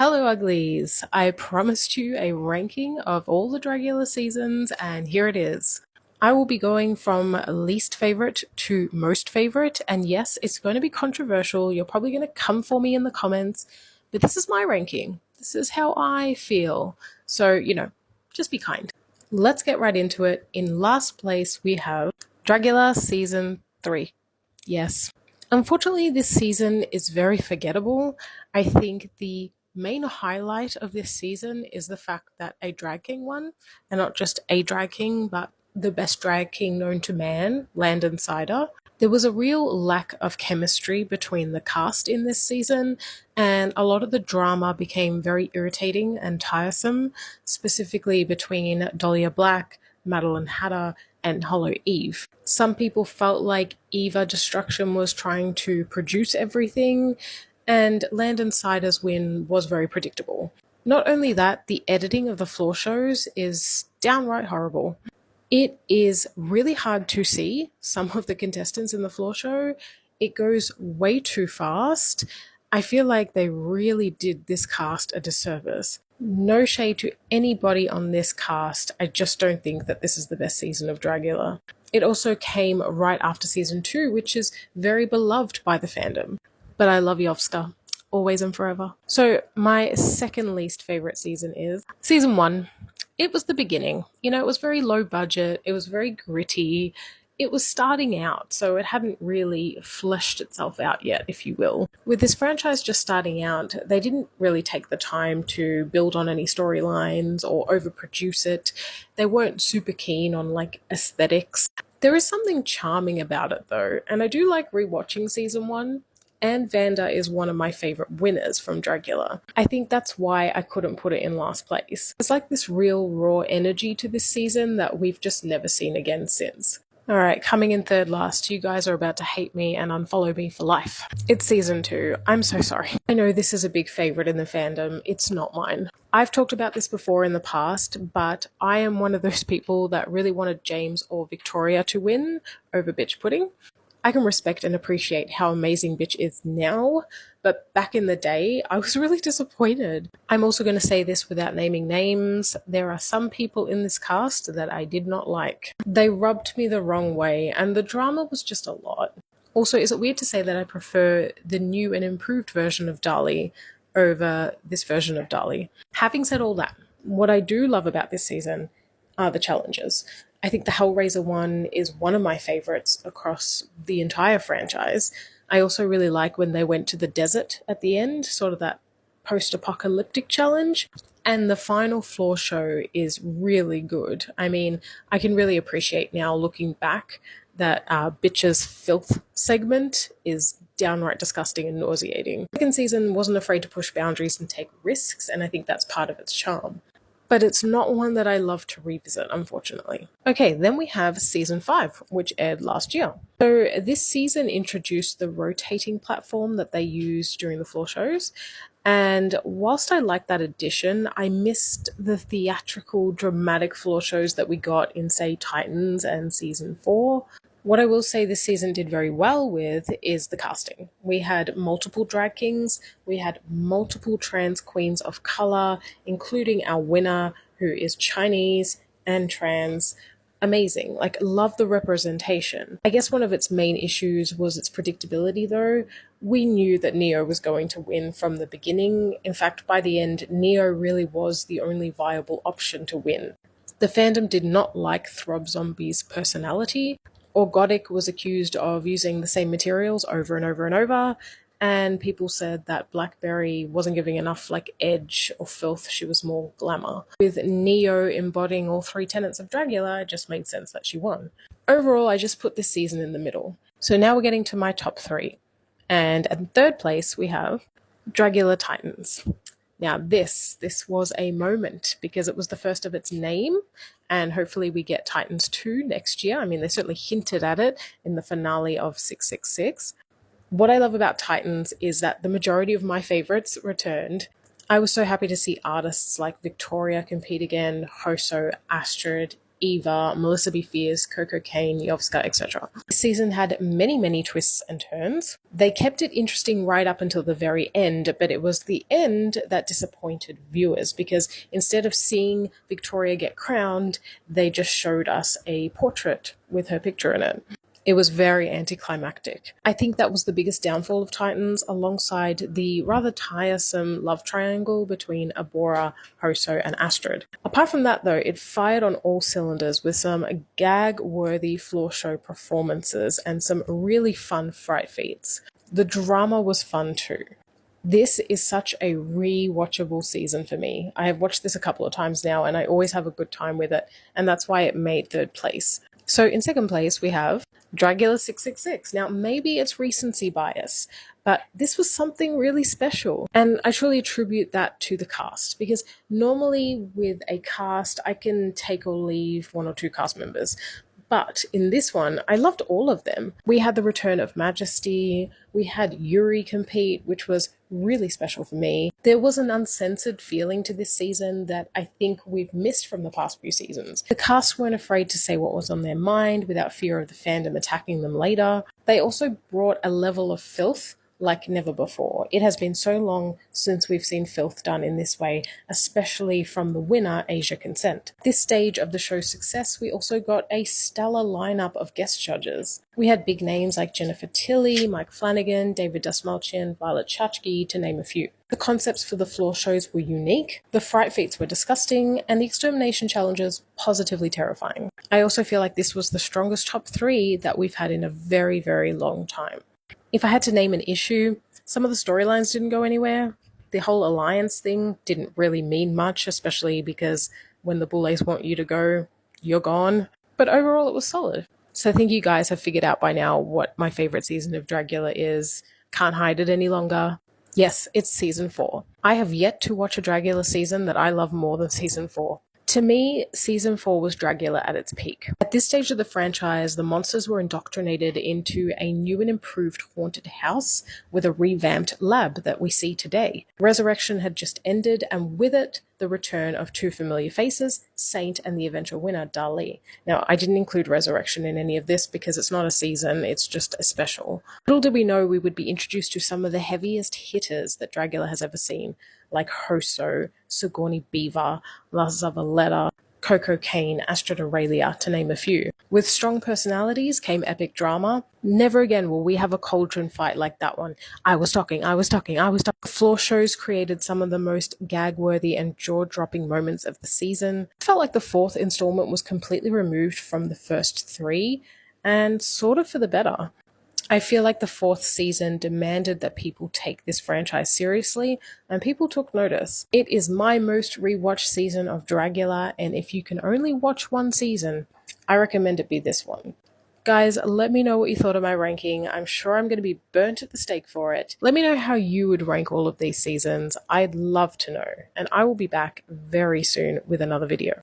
Hello, uglies! I promised you a ranking of all the Dragula seasons, and here it is. I will be going from least favorite to most favorite, and yes, it's going to be controversial. You're probably going to come for me in the comments, but this is my ranking. This is how I feel. So, just be kind. Let's get right into it. In last place, we have Dragula Season 3. Yes. Unfortunately, this season is very forgettable. I think the main highlight of this season is the fact that a drag king won, and not just a drag king, but the best drag king known to man, Landon Cider. There was a real lack of chemistry between the cast in this season, and a lot of the drama became very irritating and tiresome, specifically between Dahlia Black, Madeline Hatter, and Hollow Eve. Some people felt like Eva Destruction was trying to produce everything, and Landon Cider's win was very predictable. Not only that, the editing of the floor shows is downright horrible. It is really hard to see some of the contestants in the floor show. It goes way too fast. I feel like they really did this cast a disservice. No shade to anybody on this cast. I just don't think that this is the best season of Dragula. It also came right after season 2, which is very beloved by the fandom. But I love Yovska, always and forever. So my second least favorite season is season 1. It was the beginning. It was very low budget. It was very gritty. It was starting out, so it hadn't really fleshed itself out yet, if you will. With this franchise just starting out, they didn't really take the time to build on any storylines or overproduce it. They weren't super keen on aesthetics. There is something charming about it though, and I do like rewatching season 1. And Vanda is one of my favorite winners from Dragula. I think that's why I couldn't put it in last place. There's this real raw energy to this season that we've just never seen again since. Alright, coming in third last, you guys are about to hate me and unfollow me for life. It's season 2. I'm so sorry. I know this is a big favourite in the fandom. It's not mine. I've talked about this before in the past, but I am one of those people that really wanted James or Victoria to win over Bitch Pudding. I can respect and appreciate how amazing Bitch is now, but back in the day, I was really disappointed. I'm also going to say this without naming names. There are some people in this cast that I did not like. They rubbed me the wrong way, and the drama was just a lot. Also, is it weird to say that I prefer the new and improved version of Dali over this version of Dali? Having said all that, what I do love about this season are the challenges. I think the Hellraiser one is one of my favorites across the entire franchise. I also really like when they went to the desert at the end, sort of that post-apocalyptic challenge. And the final floor show is really good. I mean, I can really appreciate now looking back that Bitch's filth segment is downright disgusting and nauseating. The second season wasn't afraid to push boundaries and take risks, and I think that's part of its charm. But it's not one that I love to revisit, unfortunately. Okay, then we have season 5, which aired last year. So this season introduced the rotating platform that they used during the floor shows. And whilst I like that addition, I missed the theatrical, dramatic floor shows that we got in, say, Titans and season 4. What I will say this season did very well with is the casting. We had multiple drag kings, we had multiple trans queens of color, including our winner, who is Chinese and trans. Amazing. Love the representation. I guess one of its main issues was its predictability, though. We knew that Neo was going to win from the beginning. In fact, by the end, Neo really was the only viable option to win. The fandom did not like Throb Zombie's personality. Orgotic was accused of using the same materials over and over and over, and people said that Blackberry wasn't giving enough edge or filth, she was more glamour. With Neo embodying all 3 tenets of Dragula, it just made sense that she won. Overall, I just put this season in the middle. So now we're getting to my top 3. And at third place, we have Dragula Titans. Now this was a moment because it was the first of its name, and hopefully we get Titans 2 next year. I mean, they certainly hinted at it in the finale of 666. What I love about Titans is that the majority of my favorites returned. I was so happy to see artists like Victoria compete again, Hoso, Astrid, Eva, Melissa B. Fierce, Coco Kane, Yovska, etc. This season had many, many twists and turns. They kept it interesting right up until the very end, but it was the end that disappointed viewers because instead of seeing Victoria get crowned, they just showed us a portrait with her picture in it. It was very anticlimactic. I think that was the biggest downfall of Titans, alongside the rather tiresome love triangle between Abora, Hoso, and Astrid. Apart from that, though, it fired on all cylinders with some gag-worthy floor show performances and some really fun fright feats. The drama was fun too. This is such a re-watchable season for me. I have watched this a couple of times now and I always have a good time with it, and that's why it made third place. So in second place, we have Dragula 666. Now, maybe it's recency bias, but this was something really special. And I truly attribute that to the cast, because normally with a cast, I can take or leave one or two cast members. But in this one, I loved all of them. We had the return of Majesty, we had Yuri compete, which was really special for me. There was an uncensored feeling to this season that I think we've missed from the past few seasons. The cast weren't afraid to say what was on their mind without fear of the fandom attacking them later. They also brought a level of filth like never before. It has been so long since we've seen filth done in this way, especially from the winner, Asia Consent. This stage of the show's success, we also got a stellar lineup of guest judges. We had big names like Jennifer Tilly, Mike Flanagan, David Dastmalchian, Violet Chachki, to name a few. The concepts for the floor shows were unique, the fright feats were disgusting, and the extermination challenges positively terrifying. I also feel like this was the strongest top 3 that we've had in a very, very long time. If I had to name an issue, some of the storylines didn't go anywhere. The whole alliance thing didn't really mean much, especially because when the Boulets want you to go, you're gone. But overall, it was solid. So I think you guys have figured out by now what my favorite season of Dragula is. Can't hide it any longer. Yes, it's season 4. I have yet to watch a Dragula season that I love more than season 4. To me, season 4 was Dragula at its peak. At this stage of the franchise, the monsters were indoctrinated into a new and improved haunted house with a revamped lab that we see today. Resurrection had just ended, and with it, the return of 2 familiar faces, Saint and the eventual winner, Dali. Now, I didn't include Resurrection in any of this because it's not a season, it's just a special. Little did we know we would be introduced to some of the heaviest hitters that Dragula has ever seen, like Hoso, Sigourney Beaver, La Zavaleta, Coco Kane, Astrid Aurelia, to name a few. With strong personalities came epic drama. Never again will we have a cauldron fight like that one. I was talking. Floor shows created some of the most gag-worthy and jaw-dropping moments of the season. It felt like the 4th installment was completely removed from the first 3, and sort of for the better. I feel like the 4th season demanded that people take this franchise seriously, and people took notice. It is my most rewatched season of Dragula, and if you can only watch one season, I recommend it be this one. Guys, let me know what you thought of my ranking. I'm sure I'm going to be burnt at the stake for it. Let me know how you would rank all of these seasons. I'd love to know, and I will be back very soon with another video.